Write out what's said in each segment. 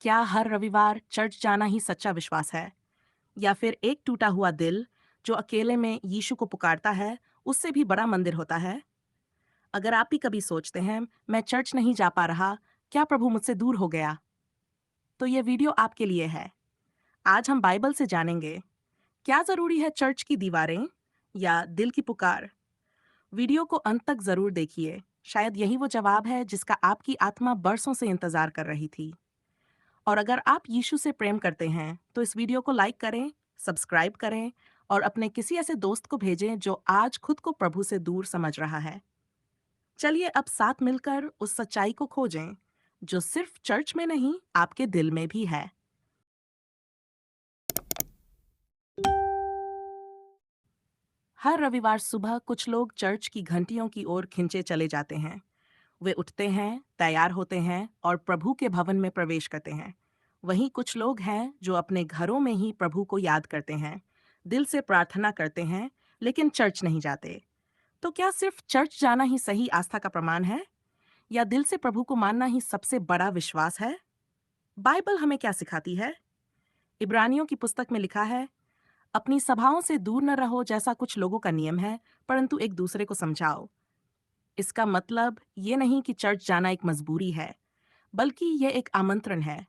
क्या हर रविवार चर्च जाना ही सच्चा विश्वास है? या फिर एक टूटा हुआ दिल जो अकेले में यीशु को पुकारता है, उससे भी बड़ा मंदिर होता है? अगर आप भी कभी सोचते हैं, मैं चर्च नहीं जा पा रहा, क्या प्रभु मुझसे दूर हो गया? तो ये वीडियो आपके लिए है। आज हम बाइबल से जानेंगे, क्या जरूरी है चर्च की दीवारें या दिल की पुकार? वीडियो को अंत तक जरूर देखिए। शायद यही वो जवाब है जिसका आपकी आत्मा बरसों से इंतजार कर रही थी। और अगर आप यीशु से प्रेम करते हैं, तो इस वीडियो को लाइक करें, सब्सक्राइब करें और अपने किसी ऐसे दोस्त को भेजें जो आज खुद को प्रभु से दूर समझ रहा है। चलिए अब साथ मिलकर उस सच्चाई को खोजें, जो सिर्फ चर्च में नहीं, आपके दिल में भी है। हर रविवार सुबह कुछ लोग चर्च की घंटियों की ओर खिंचे चले जाते हैं। वे उठते हैं, तैयार होते हैं और प्रभु के भवन में प्रवेश करते हैं। वहीं कुछ लोग हैं जो अपने घरों में ही प्रभु को याद करते हैं, दिल से प्रार्थना करते हैं, लेकिन चर्च नहीं जाते। तो क्या सिर्फ चर्च जाना ही सही आस्था का प्रमाण है, या दिल से प्रभु को मानना ही सबसे बड़ा विश्वास है? बाइबल हमें क्या सिखाती है? इब्रानियों की पुस्तक में लिखा है, अपनी सभाओं से दूर न रहो जैसा कुछ लोगों का नियम है, परंतु एक दूसरे को समझाओ। इसका मतलब ये नहीं कि चर्च जाना एक मजबूरी है, बल्कि यह एक आमंत्रण है,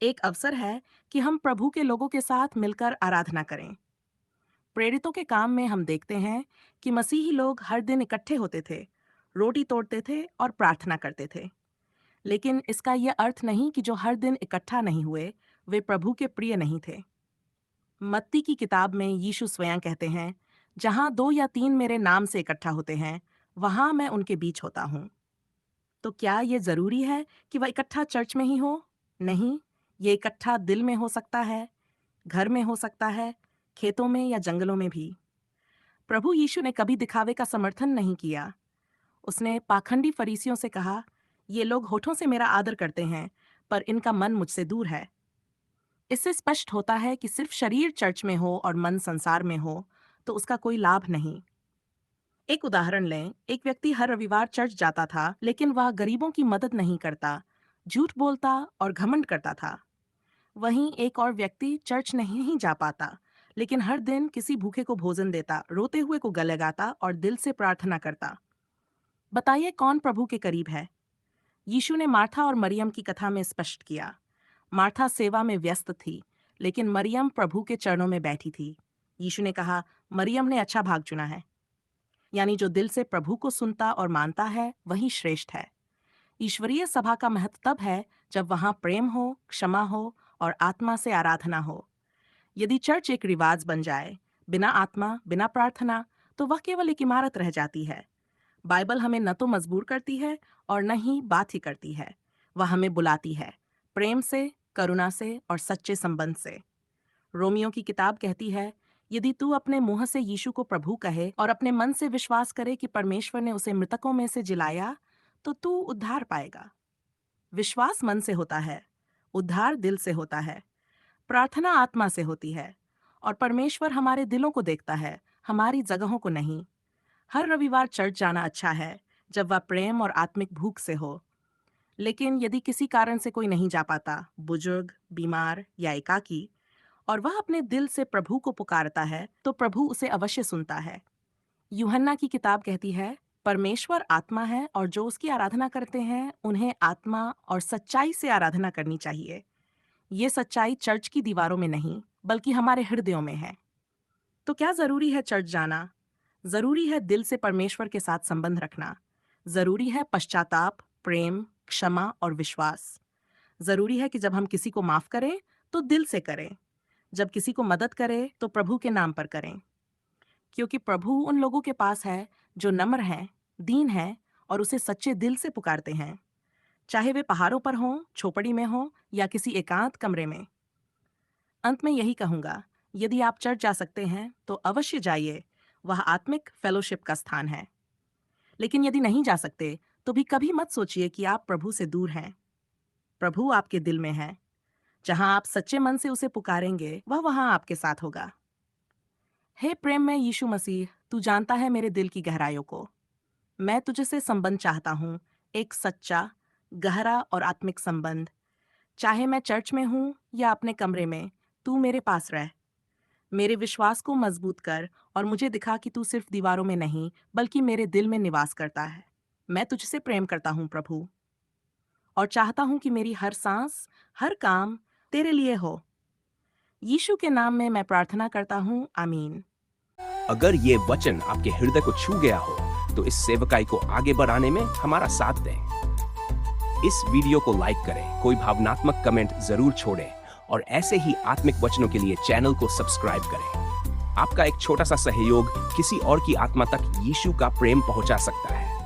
एक अवसर है कि हम प्रभु के लोगों के साथ मिलकर आराधना करें। प्रेरितों के काम में हम देखते हैं कि मसीही लोग हर दिन इकट्ठे होते थे, रोटी तोड़ते थे और प्रार्थना करते थे। लेकिन इसका यह अर्थ नहीं कि जो हर दिन इकट्ठा नहीं हुए, वे प्रभु के प्रिय नहीं थे। मत्ती की किताब में यीशु स्वयं कहते हैं, जहां 2 या 3 मेरे नाम से इकट्ठा होते हैं, वहां मैं उनके बीच होता हूं। तो क्या ये जरूरी है कि वह इकट्ठा चर्च में ही हो? नहीं, ये इकट्ठा दिल में हो सकता है, घर में हो सकता है, खेतों में या जंगलों में भी। प्रभु यीशु ने कभी दिखावे का समर्थन नहीं किया। उसने पाखंडी फरीसियों से कहा, ये लोग होठों से मेरा आदर करते हैं, पर इनका मन मुझसे दूर है। इससे स्पष्ट होता है कि सिर्फ शरीर चर्च में हो और मन संसार में हो, तो उसका कोई लाभ नहीं। एक उदाहरण लें, एक व्यक्ति हर रविवार चर्च जाता था, लेकिन वह गरीबों की मदद नहीं करता, झूठ बोलता और घमंड करता था। वहीं एक और व्यक्ति चर्च नहीं ही जा पाता, लेकिन हर दिन किसी भूखे को भोजन देता, रोते हुए को गले लगाता और दिल से प्रार्थना करता। बताइए कौन प्रभु के करीब है? यीशु ने मार्था और मरियम की कथा में स्पष्ट किया। मार्था सेवा में व्यस्त थी, लेकिन मरियम प्रभु के चरणों में बैठी थी। यीशु ने कहा, मरियम ने अच्छा भाग चुना है। यानी जो दिल से प्रभु को सुनता और मानता है, वही श्रेष्ठ है। ईश्वरीय सभा का महत्व तब है जब वहां प्रेम हो, क्षमा हो और आत्मा से आराधना हो। यदि चर्च एक रिवाज बन जाए, बिना आत्मा, बिना प्रार्थना, तो वह केवल एक इमारत रह जाती है। बाइबल हमें न तो मजबूर करती है और न ही बात ही करती है। वह हमें बुलाती है, प्रेम से, करुणा से और सच्चे संबंध से। रोमियो की किताब कहती है, यदि तू अपने मुंह से यीशु को प्रभु कहे और अपने मन से विश्वास करे कि परमेश्वर ने उसे मृतकों में से जिलाया, तो तू उद्धार पाएगा। विश्वास मन से होता है, उद्धार दिल से होता है, प्रार्थना आत्मा से होती है, और परमेश्वर हमारे दिलों को देखता है, हमारी जगहों को नहीं। हर रविवार चर्च जाना अच्छा है, जब वह प्रेम और आत्मिक भूख से हो। लेकिन यदि किसी कारण से कोई नहीं जा पाता, बुजुर्ग, बीमार या एकाकी, और वह अपने दिल से प्रभु को पुकारता है, तो प्रभु उसे अवश्य सुनता है। यूहन्ना की किताब कहती है, परमेश्वर आत्मा है और जो उसकी आराधना करते हैं, उन्हें आत्मा और सच्चाई से आराधना करनी चाहिए। ये सच्चाई चर्च की दीवारों में नहीं, बल्कि हमारे हृदयों में है। तो क्या जरूरी है चर्च जाना? जरूरी है दिल से परमेश्वर के साथ संबंध रखना। जरूरी है पश्चाताप, प्रेम, क्षमा और विश्वास। जरूरी है कि जब हम किसी को माफ करें, तो दिल से करें। जब किसी को मदद करें, तो प्रभु के नाम पर करें। क्योंकि प्रभु उन लोगों के पास है जो नम्र हैं, दीन हैं और उसे सच्चे दिल से पुकारते हैं, चाहे वे पहाड़ों पर हों, झोपड़ी में हों या किसी एकांत कमरे में। अंत में यही कहूंगा, यदि आप चर्च जा सकते हैं तो अवश्य जाइए, वह आत्मिक फेलोशिप का स्थान है। लेकिन यदि नहीं जा सकते, तो भी कभी मत सोचिए कि आप प्रभु से दूर हैं। प्रभु आपके दिल में है। जहां आप सच्चे मन से उसे पुकारेंगे, वह वहां आपके साथ होगा। हे प्रेम में यीशु मसीह, तू जानता है मेरे दिल की गहराइयों को। मैं तुझसे संबंध चाहता हूँ, एक सच्चा, गहरा और आत्मिक संबंध। चाहे मैं चर्च में हूँ या अपने कमरे में, तू मेरे पास रह। मेरे विश्वास को मजबूत कर और मुझे दिखा कि तू सिर्फ दीवारों में नहीं, बल्कि मेरे दिल में निवास करता है। मैं तुझसे प्रेम करता हूँ प्रभु, और चाहता हूँ कि मेरी हर सांस, हर काम तेरे लिए हो। यीशु के नाम में मैं प्रार्थना करता हूँ, आमीन। अगर ये वचन आपके हृदय को छू गया हो तो इस सेवकाई को आगे बढ़ाने में हमारा साथ दें। इस वीडियो को लाइक करें, कोई भावनात्मक कमेंट जरूर छोड़ें और ऐसे ही आत्मिक वचनों के लिए चैनल को सब्सक्राइब करें। आपका एक छोटा सा सहयोग किसी और की आत्मा तक यीशु का प्रेम पहुंचा सकता है।